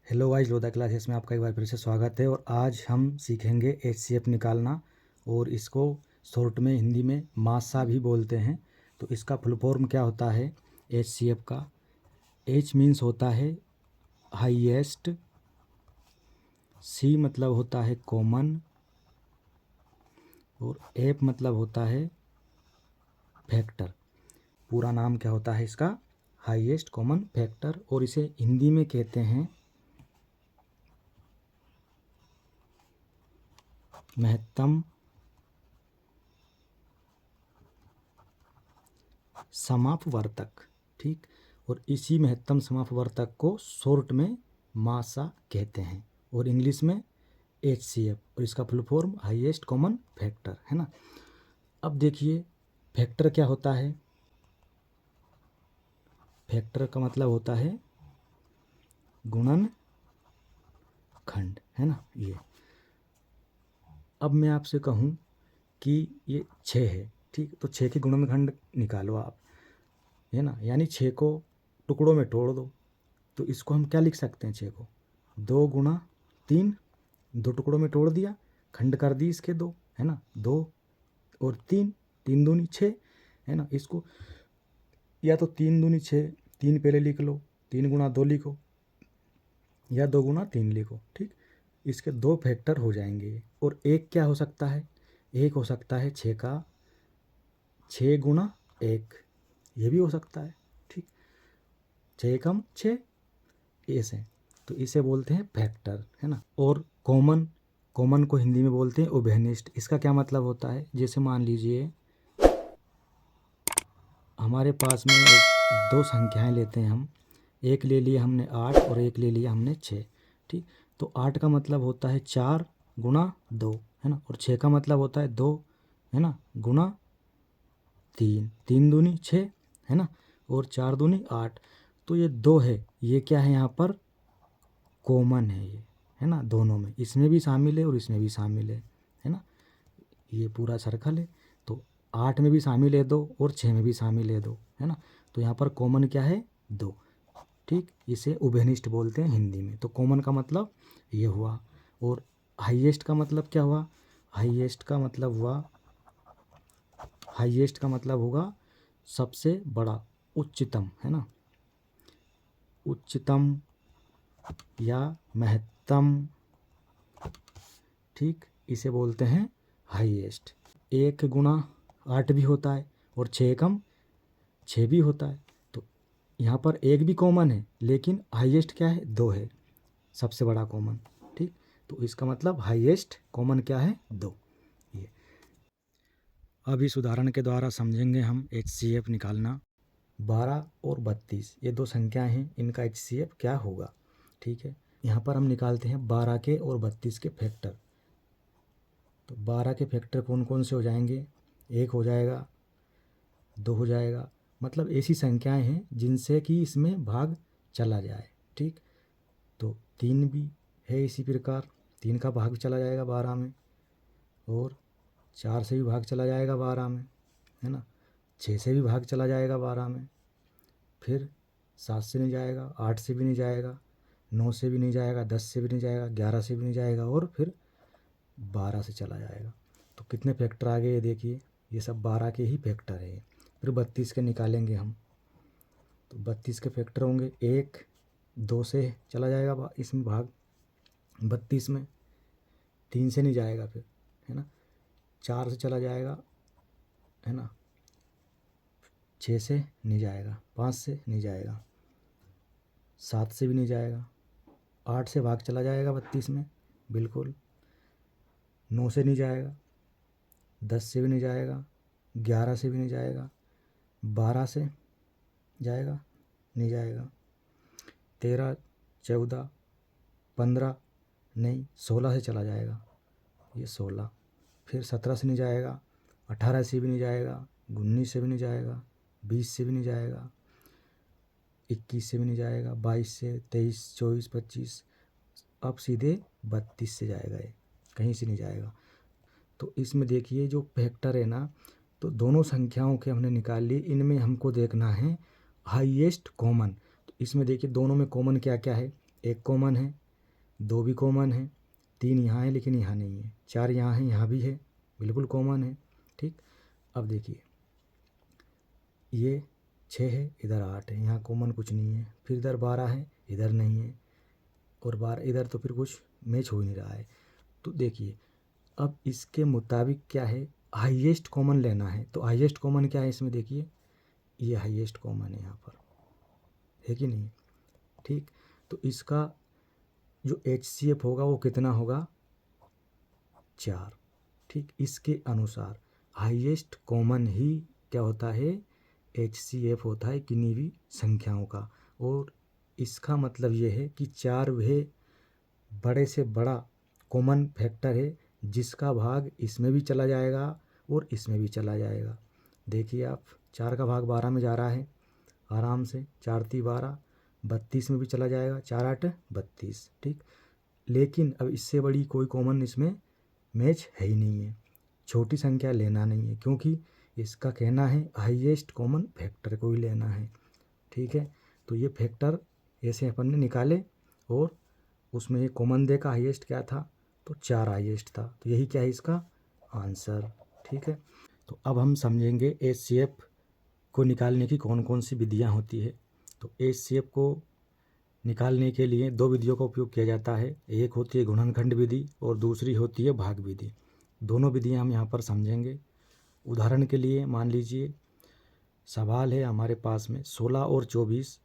Hello guys, Lodha classes में आपका एक बार फिर से स्वागत है। और आज हम सीखेंगे HCF निकालना, और इसको शॉर्ट में हिंदी में मासा भी बोलते हैं। तो इसका फुल फॉर्म क्या होता है HCF का? H मीन्स होता है हाईएस्ट, C मतलब होता है कॉमन, और F मतलब होता है फैक्टर। पूरा नाम क्या होता है इसका? Highest common factor. और इसे हिंदी में कहते हैं महत्तम समापवर्तक। ठीक, और इसी महत्तम समापवर्तक को शॉर्ट में मासा कहते हैं, और इंग्लिश में HCF, और इसका full form highest common factor है ना। अब देखिए, फैक्टर क्या होता है? फैक्टर का मतलब होता है गुणन खंड, है ना। ये अब मैं आपसे कहूँ कि ये 6 है, ठीक, तो 6 के गुणनखंड निकालो आप, है ना। यानी 6 को टुकड़ों में तोड़ दो। तो इसको हम क्या लिख सकते हैं? 6 को 2 × 3, 2 टुकड़ों में तोड़ दिया, खंड कर दी इसके 2, है ना। 2 और 3, 3 दूनी 6, है ना। इसको या तो 3 दूनी 6, 3 पहले लिख लो, 3 × 2 लिखो, या 2 × 3 लिखो। ठीक, इसके 2 फैक्टर हो जाएंगे। और एक क्या हो सकता है? एक हो सकता है 6 का 6 × 1, ये भी हो सकता है। ठीक, 6 × 6 ऐसे, तो इसे बोलते हैं फैक्टर, है ना। और कॉमन, कॉमन को हिंदी में बोलते हैं उभयनिष्ठ। इसका क्या मतलब होता है? जैसे मान लीजिए हमारे पास में दो संख्याएं लेते हैं हम, एक ले लिया हमने 8 और एक ले लिया हमने 6। ठीक, तो 8 का मतलब होता है 4 × 2, है ना। और 6 का मतलब होता है 2, है ना, × 3, 3 दूनी 6, है ना, और 4 दूनी 8। तो ये 2 है, ये क्या है यहाँ पर? कॉमन है ये, है ना। दोनों में, इसमें भी शामिल है और इसमें भी शामिल है ना। ये पूरा सर्कल है, तो 8 में भी शामिल है 2 और 6 में भी शामिल है 2, है ना। तो यहाँ पर कॉमन क्या है? 2। ठीक, इसे उभयनिष्ठ बोलते हैं हिंदी में। तो कॉमन का मतलब ये हुआ। और हाईएस्ट का मतलब क्या हुआ? हाईएस्ट का मतलब हुआ, हाईएस्ट का मतलब होगा सबसे बड़ा, उच्चतम, है ना। उच्चतम या महत्तम, ठीक, इसे बोलते हैं हाईएस्ट। 1 × 8 भी होता है और 6 भी होता है। तो यहाँ पर एक भी कॉमन है, लेकिन हाईएस्ट क्या है? 2 है, सबसे बड़ा कॉमन। ठीक, तो इसका मतलब हाईएस्ट कॉमन क्या है? 2। ये अब इस उदाहरण के द्वारा समझेंगे हम HCF निकालना। 12 और 32 ये 2 संख्याएं हैं, इनका HCF क्या होगा? ठीक है, यहाँ पर हम निकालते हैं 12 के और 32 के फैक्टर। तो 12 के फैक्टर कौन कौन से हो जाएंगे? 1 हो जाएगा, 2 हो जाएगा, मतलब ऐसी संख्याएं हैं जिनसे कि इसमें भाग चला जाए। ठीक, तो 3 भी है इसी प्रकार, 3 का भाग चला जाएगा 12 में, और 4 से भी भाग चला जाएगा 12 में, है ना। 6 से भी भाग चला जाएगा 12 में, फिर 7 से नहीं जाएगा, 8 से भी नहीं जाएगा, 9 से भी नहीं जाएगा, 10 से भी नहीं जाएगा, 11 से भी नहीं जाएगा, और फिर 12 से चला जाएगा। तो कितने फैक्टर आ गए ये देखिए, ये सब 12 के ही फैक्टर है। फिर 32 के निकालेंगे हम, तो 32 के फैक्टर होंगे 1, 2 से चला जाएगा इसमें भाग 32 में, 3 से नहीं जाएगा फिर, है ना, 4 से चला जाएगा, है ना, 6 से नहीं जाएगा, 5 से नहीं जाएगा, 7 से भी नहीं जाएगा, 8 से भाग चला जाएगा 32 में बिल्कुल, 9 से नहीं जाएगा, 10 से भी नहीं जाएगा, 11 से भी नहीं जाएगा, 12 से जाएगा, नहीं जाएगा, 13, 14, 15 नहीं, 16 से चला जाएगा, ये 16, फिर 17 से नहीं जाएगा, 18 से भी नहीं जाएगा, 19 से भी नहीं जाएगा, 20 से भी नहीं जाएगा, 21 से भी नहीं जाएगा, 22 से, 23, 24, 25, अब सीधे 32 से जाएगा, ये कहीं से नहीं जाएगा। तो इसमें देखिए जो फैक्टर है ना, तो दोनों संख्याओं के हमने निकाल लिए, इनमें हमको देखना है हाईएस्ट कॉमन। तो इसमें देखिए दोनों में कॉमन क्या क्या है? 1 कॉमन है, 2 भी कॉमन है, 3 यहाँ है लेकिन यहाँ नहीं है, 4 यहाँ है, यहाँ भी है, बिल्कुल कॉमन है। ठीक, अब देखिए ये 6 है, इधर 8 है, यहाँ कॉमन कुछ नहीं है। फिर इधर 12 है, इधर नहीं है, और 12 इधर, तो फिर कुछ मैच हो ही नहीं रहा है। तो देखिए अब इसके मुताबिक क्या है, हाईएस्ट कॉमन लेना है। तो हाईएस्ट कॉमन क्या है इसमें, देखिए ये हाईएस्ट कॉमन है यहाँ पर, है कि नहीं। ठीक, तो इसका जो HCF होगा वो कितना होगा, 4। ठीक, इसके अनुसार हाईएस्ट कॉमन ही क्या होता है, HCF होता है किन्हीं भी संख्याओं का। और इसका मतलब ये है कि 4 वह बड़े से बड़ा कॉमन फैक्टर है जिसका भाग इसमें भी चला जाएगा और इसमें भी चला जाएगा। देखिए आप 4 का भाग 12 में जा रहा है आराम से, 4 3 12, 32 में भी चला जाएगा, 4 8 32। ठीक, लेकिन अब इससे बड़ी कोई कॉमन इसमें मैच है ही नहीं है, छोटी संख्या लेना नहीं है, क्योंकि इसका कहना है हाईएस्ट कॉमन फैक्टर को ही लेना है। ठीक है, तो ये फैक्टर ऐसे अपन ने निकाले और उसमें ये कॉमन देखा हाईएस्ट क्या था, तो 4 हाईएस्ट था, तो यही क्या है इसका आंसर। ठीक है, तो अब हम समझेंगे HCF को निकालने की कौन कौन सी विधियां होती है। तो HCF को निकालने के लिए 2 विधियों का उपयोग किया जाता है, एक होती है गुणनखंड विधि और दूसरी होती है भाग विधि। दोनों विधियां हम यहाँ पर समझेंगे। उदाहरण के लिए मान लीजिए सवाल है हमारे पास में 16 और 24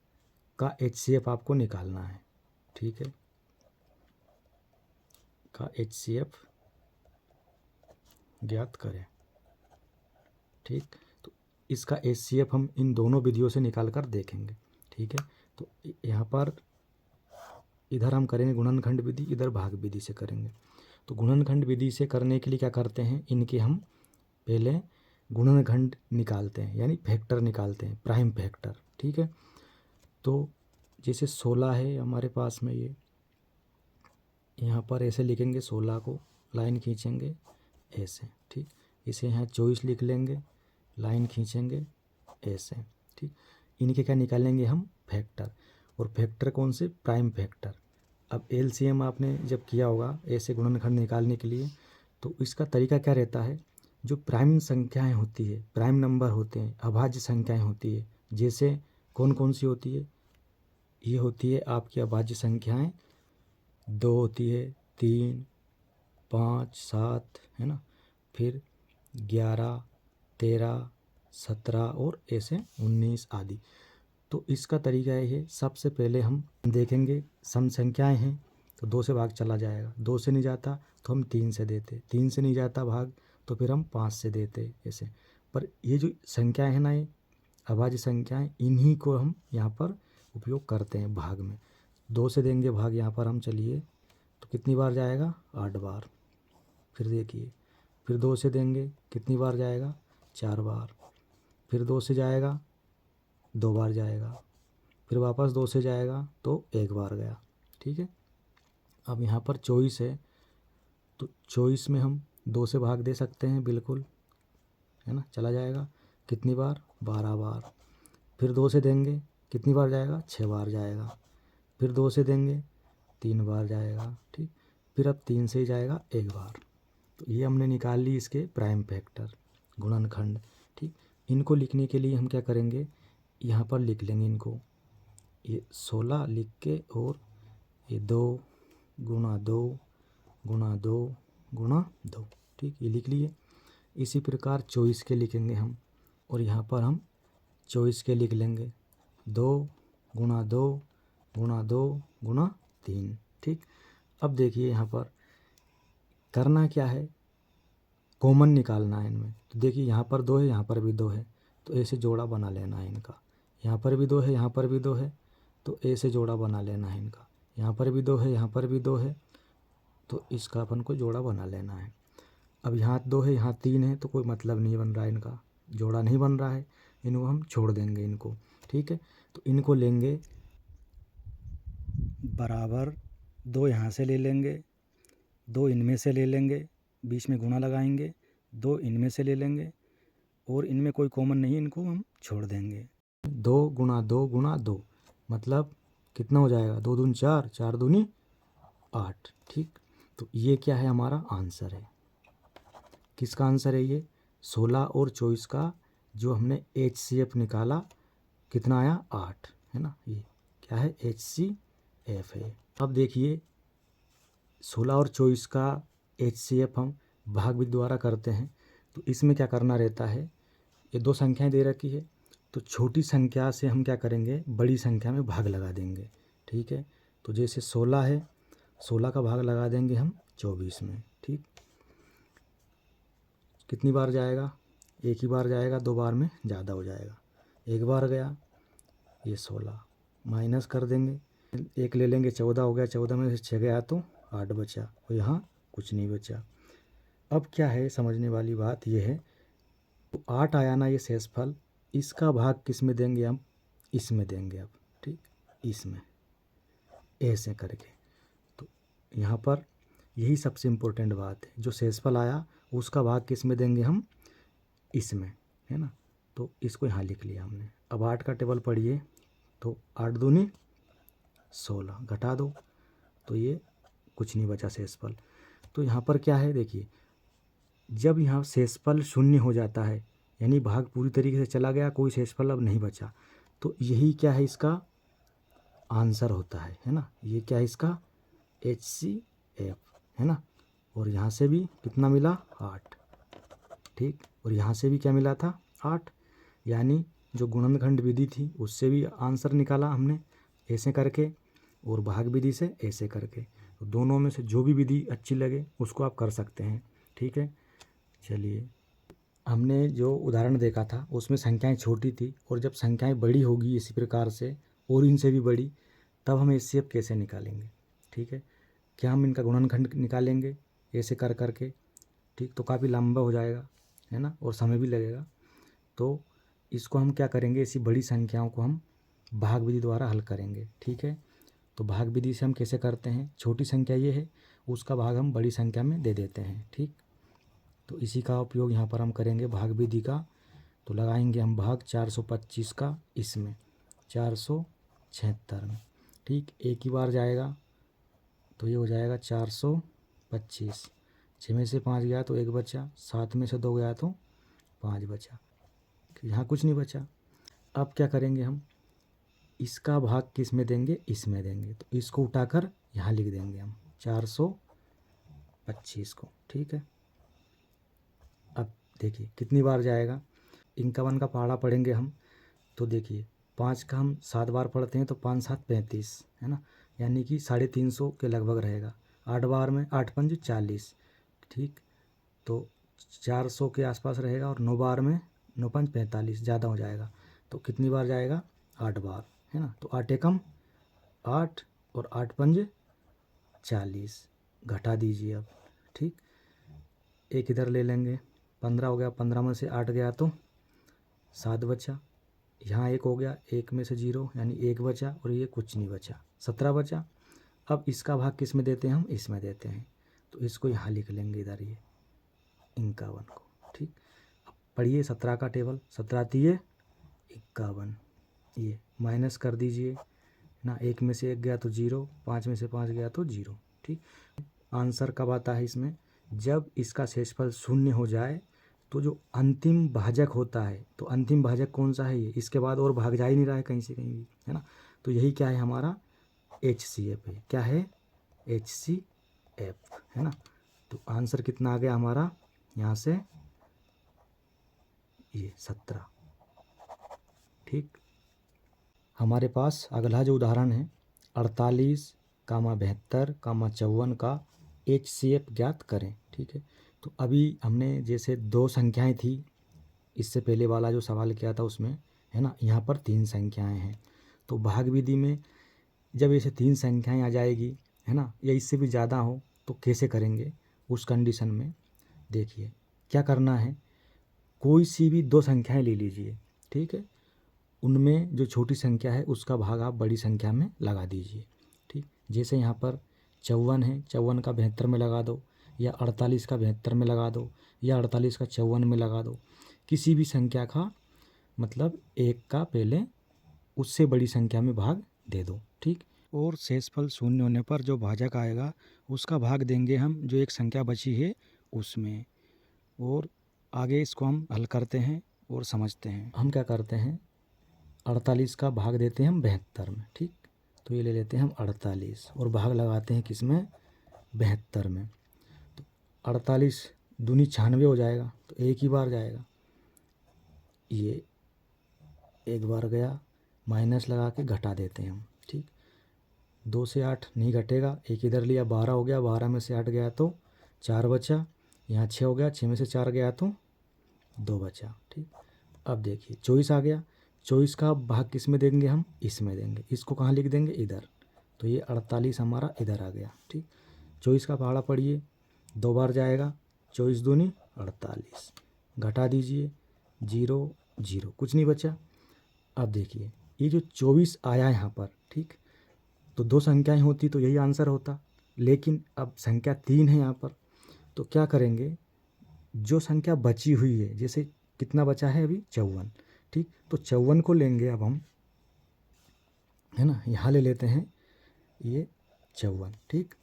का HCF आपको निकालना है। ठीक है, का HCF ज्ञात करें। ठीक, तो इसका HCF हम इन दोनों विधियों से निकाल कर देखेंगे। ठीक है, तो यहाँ पर इधर हम करेंगे गुणनखंड विधि, इधर भाग विधि से करेंगे। तो गुणनखंड विधि से करने के लिए क्या करते हैं, इनके हम पहले गुणनखंड निकालते हैं, यानी फैक्टर निकालते हैं, प्राइम फैक्टर। ठीक है, तो जैसे 16 है हमारे पास में, ये यहाँ पर ऐसे लिखेंगे, 16 को लाइन खींचेंगे ऐसे। ठीक, इसे यहाँ 24 लिख लेंगे, लाइन खींचेंगे ऐसे। ठीक, इनके क्या निकालेंगे हम, फैक्टर। और फैक्टर कौन से, प्राइम फैक्टर। अब LCM आपने जब किया होगा ऐसे गुणनखंड निकालने के लिए, तो इसका तरीका क्या रहता है, जो प्राइम संख्याएं होती है, प्राइम नंबर होते हैं, अभाज्य संख्याएं होती है, जैसे कौन कौन सी होती है, ये होती है आपकी अभाज्य संख्याएं, 2 होती है, 3 5 7, है ना, फिर 11 13 17 और ऐसे 19 आदि। तो इसका तरीका ये है, सबसे पहले हम देखेंगे सम संख्याएं हैं तो 2 से भाग चला जाएगा, 2 से नहीं जाता तो हम 3 से देते, 3 से नहीं जाता भाग तो फिर हम 5 से देते ऐसे। पर ये जो संख्याएं हैं ना, ये अभाज्य संख्याएं, इन्हीं को हम यहाँ पर उपयोग करते हैं भाग में। 2 से देंगे भाग यहाँ पर हम, चलिए तो कितनी बार जाएगा, 8 बार। फिर देखिए, फिर 2 से देंगे कितनी बार जाएगा, 4 बार। फिर 2 से जाएगा 2 बार जाएगा, फिर वापस 2 से जाएगा तो 1 बार गया। ठीक है, अब यहाँ पर 24 है तो 24 में हम 2 से भाग दे सकते हैं, बिल्कुल, है ना, चला जाएगा कितनी बार, 12 बार। फिर 2 से देंगे कितनी बार जाएगा, 6 बार जाएगा। फिर 2 से देंगे 3 बार जाएगा। ठीक, फिर अब 3 से ही जाएगा 1 बार। तो ये हमने निकाल ली इसके प्राइम फैक्टर, गुणनखंड। ठीक, इनको लिखने के लिए हम क्या करेंगे, यहाँ पर लिख लेंगे इनको, ये 16 लिख के और ये 2 गुणा 2 गुणा 2 गुणा 2। ठीक, ये लिख लिए। इसी प्रकार 24 के लिखेंगे हम, और यहाँ पर हम 24 के लिख लेंगे, 2 गुणा 2 गुणा 2 गुणा 3। ठीक, अब देखिए यहाँ पर करना क्या है, कॉमन निकालना है इनमें। तो देखिए यहाँ पर 2 है, यहाँ पर भी 2 है, तो ऐसे जोड़ा बना लेना है इनका। यहाँ पर भी 2 है, यहाँ पर भी 2 है, तो ऐसे जोड़ा बना लेना है इनका। यहाँ पर भी 2 है, यहाँ पर भी 2 है, तो इसका अपन को जोड़ा बना लेना है। अब यहाँ 2 है, यहाँ 3 है, तो कोई मतलब नहीं बन रहा है, इनका जोड़ा नहीं बन रहा है, इनको हम छोड़ देंगे इनको। ठीक है, तो इनको लेंगे बराबर, 2 यहाँ से ले लेंगे, 2 इनमें से ले लेंगे, बीच में गुणा लगाएंगे, 2 इनमें से ले लेंगे, और इनमें कोई कॉमन नहीं, इनको हम छोड़ देंगे। 2 गुणा 2 गुणा 2, मतलब कितना हो जाएगा, 2 दूनी 4, 4 दूनी 8। ठीक, तो ये क्या है, हमारा आंसर है। किसका आंसर है ये, 16 और 24 का जो हमने HCF निकाला, कितना आया, 8, है ना। ये क्या है, HCF है। अब देखिए 16 और 24 का HCF हम भाग विधि द्वारा करते हैं, तो इसमें क्या करना रहता है, ये दो संख्याएं दे रखी है, तो छोटी संख्या से हम क्या करेंगे, बड़ी संख्या में भाग लगा देंगे। ठीक है, तो जैसे 16 है, 16 का भाग लगा देंगे हम 24 में। ठीक, कितनी बार जाएगा, एक ही बार जाएगा, 2 बार में ज़्यादा हो जाएगा। एक बार गया, ये 16 माइनस कर देंगे, एक ले लेंगे, 14 हो गया, 14 में से 6 गया तो 8 बचा, और यहाँ कुछ नहीं बचा। अब क्या है, समझने वाली बात यह है, तो 8 आया ना ये शेषफल, इसका भाग किस में देंगे हम, इसमें देंगे अब। ठीक, इसमें ऐसे करके, तो यहाँ पर यही सबसे इम्पोर्टेंट बात है, जो शेषफल आया उसका भाग किस में देंगे हम, इसमें, है ना। तो इसको यहाँ लिख लिया हमने। अब 8 का टेबल पढ़िए, तो 8 दूनी 16, घटा दो तो ये कुछ नहीं बचा शेषफल। तो यहाँ पर क्या है, देखिए जब यहाँ शेषफल शून्य हो जाता है, यानी भाग पूरी तरीके से चला गया, कोई शेषफल अब नहीं बचा, तो यही क्या है, इसका आंसर होता है ना। ये क्या है, इसका HCF, है ना। और यहाँ से भी कितना मिला, 8। ठीक, और यहाँ से भी क्या मिला था, 8, यानी जो गुणनखंड विधि थी उससे भी आंसर निकाला हमने ऐसे करके, और भाग विधि से ऐसे करके। तो दोनों में से जो भी विधि अच्छी लगे उसको आप कर सकते हैं। ठीक है, चलिए, हमने जो उदाहरण देखा था उसमें संख्याएं छोटी थी, और जब संख्याएं बड़ी होगी इसी प्रकार से और इनसे भी बड़ी, तब हम HCF कैसे निकालेंगे। ठीक है, क्या हम इनका गुणनखंड निकालेंगे ऐसे कर करके। ठीक, तो काफ़ी लंबा हो जाएगा, है ना, और समय भी लगेगा। तो इसको हम क्या करेंगे, ऐसी बड़ी संख्याओं को हम भाग विधि द्वारा हल करेंगे। ठीक है, तो भाग विधि से हम कैसे करते हैं, छोटी संख्या ये है, उसका भाग हम बड़ी संख्या में दे देते हैं। ठीक, तो इसी का उपयोग यहाँ पर हम करेंगे भाग विधि का। तो लगाएंगे हम भाग 425 का इसमें 476 में। ठीक, एक ही बार जाएगा, तो ये हो जाएगा 425, 6 में से 5 गया तो 1 बचा, 7 में से 2 गया तो 5 बचा, यहाँ कुछ नहीं बचा। अब क्या करेंगे हम, इसका भाग किस में देंगे, इसमें देंगे, तो इसको उठाकर यहाँ लिख देंगे हम 425 को। ठीक है, अब देखिए कितनी बार जाएगा, 51 का पहाड़ा पढ़ेंगे हम, तो देखिए 5 का हम 7 बार पढ़ते हैं, तो 5 7 35, है ना, यानी कि 350 के लगभग रहेगा। 8 बार में 8 पंज 40, ठीक, तो 400 के आसपास रहेगा, और 9 बार में 9 पंज 45, ज़्यादा हो जाएगा। तो कितनी बार जाएगा, 8 बार, है ना। तो 8 एकम 8 और 8 पंज 40, घटा दीजिए अब। ठीक, एक इधर ले लेंगे, 15 हो गया, 15 में से 8 गया तो 7 बचा, यहाँ 1 हो गया, 1 में से 0 यानी 1 बचा, और ये कुछ नहीं बचा, 17 बचा। अब इसका भाग किस में देते हैं हम, इसमें देते हैं, तो इसको यहाँ लिख लेंगे इधर, ये 51 को। ठीक, अब पढ़िए 17 का टेबल, 17 तिये 51, ये माइनस कर दीजिए ना, 1 में से 1 गया तो 0, 5 में से 5 गया तो 0। ठीक, आंसर कब आता है इसमें, जब इसका शेषफल शून्य हो जाए, तो जो अंतिम भाजक होता है, तो अंतिम भाजक कौन सा है, ये इसके बाद और भाग जा ही नहीं रहा है कहीं से कहीं भी, है ना। तो यही क्या है, हमारा HCF है। क्या है, HCF, है ना। तो आंसर कितना आ गया हमारा, यहाँ से ये 17। ठीक, हमारे पास अगला जो उदाहरण है 48, 72, 54 का HCF ज्ञात करें। ठीक है, तो अभी हमने जैसे 2 संख्याएं थी, इससे पहले वाला जो सवाल किया था उसमें, है ना, यहाँ पर 3 संख्याएं हैं। तो भाग विधि में जब ऐसे 3 संख्याएं आ जाएगी, है ना, या इससे भी ज़्यादा हो, तो कैसे करेंगे उस कंडीशन में। देखिए क्या करना है, कोई सी भी 2 संख्याएं ले लीजिए। ठीक है, उनमें जो छोटी संख्या है उसका भाग आप बड़ी संख्या में लगा दीजिए। ठीक, जैसे यहाँ पर 54 है, 54 का 72 में लगा दो, या 48 का 72 में लगा दो, या 48 का 54 में लगा दो। किसी भी संख्या का मतलब एक का पहले उससे बड़ी संख्या में भाग दे दो। ठीक, और शेषफल शून्य होने पर जो भाजक आएगा उसका भाग देंगे हम जो एक संख्या बची है उसमें। और आगे इसको हम हल करते हैं और समझते हैं। हम क्या करते हैं, 48 का भाग देते हैं हम 72 में। ठीक, तो ये ले लेते हैं हम 48 और भाग लगाते हैं किस में, 72 में। तो 48 दूनी 96 हो जाएगा, तो एक ही बार जाएगा, ये एक बार गया, माइनस लगा के घटा देते हैं हम। ठीक, 2 से 8 नहीं घटेगा, एक इधर लिया, 12 हो गया, 12 में से 8 गया तो 4 बचा, यहाँ 6 हो गया, 6 में से 4 गया तो 2 बचा। ठीक, अब देखिए 24 आ गया, 24 का भाग किस में देंगे हम, इसमें देंगे, इसको कहाँ लिख देंगे, इधर, तो ये 48 हमारा इधर आ गया। ठीक, 24 का पहाड़ा पढ़िए, 2 बार जाएगा, 24 दूनी 48, घटा दीजिए, 0 0, कुछ नहीं बचा। अब देखिए ये जो 24 आया यहाँ पर, ठीक, तो 2 संख्याएं होती तो यही आंसर होता, लेकिन अब संख्या 3 है यहाँ पर, तो क्या करेंगे, जो संख्या बची हुई है, जैसे कितना बचा है अभी 54, ठीक, तो 54 को लेंगे अब हम, है ना, यहाँ ले लेते हैं ये 54। ठीक,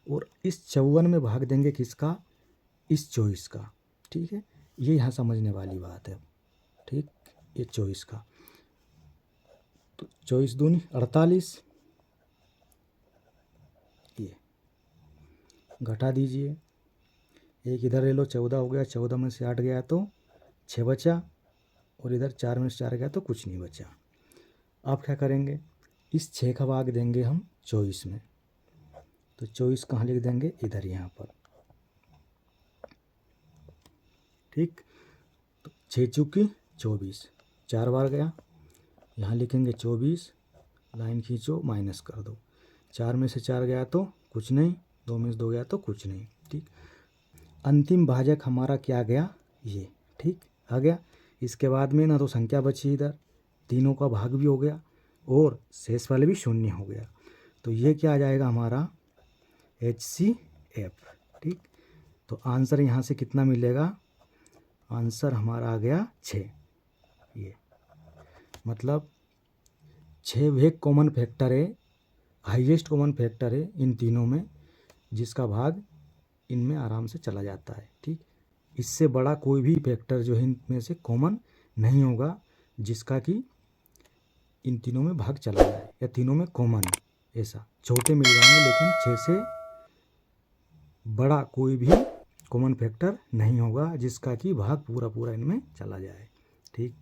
और इस 54 में भाग देंगे किसका, इस 24 का। ठीक है, ये यहाँ समझने वाली बात है। ठीक, ये 24 का, तो 24 दूनी 48, ये घटा दीजिए, एक इधर ले लो, 14 हो गया, 14 में से 8 गया तो 6 बचा, और इधर 4 में से 4 गया तो कुछ नहीं बचा। अब क्या करेंगे, इस 6 का भाग देंगे हम 24 में, तो 24 कहाँ लिख देंगे, इधर यहाँ पर। ठीक, तो 6 चौकी 24, 4 बार गया, यहाँ लिखेंगे 24, लाइन खींचो, माइनस कर दो, 4 में से 4 गया तो कुछ नहीं, 2 में से 2 गया तो कुछ नहीं। ठीक, अंतिम भाजक हमारा क्या गया, ये। ठीक, आ गया। इसके बाद में ना तो संख्या बची इधर, तीनों का भाग भी हो गया और शेष वाले भी शून्य हो गया, तो ये क्या आ जाएगा हमारा, HCF। ठीक, तो आंसर यहाँ से कितना मिलेगा, आंसर हमारा आ गया 6। ये मतलब 6 एक कॉमन फैक्टर है, हाईएस्ट कॉमन फैक्टर है इन तीनों में, जिसका भाग इनमें आराम से चला जाता है। ठीक, इससे बड़ा कोई भी फैक्टर जो है इनमें से कॉमन नहीं होगा जिसका कि इन तीनों में भाग चला जाए या तीनों में कॉमन है। ऐसा छोटे मिल जाएंगे, लेकिन 6 से बड़ा कोई भी कॉमन फैक्टर नहीं होगा जिसका कि भाग पूरा पूरा इनमें चला जाए। ठीक।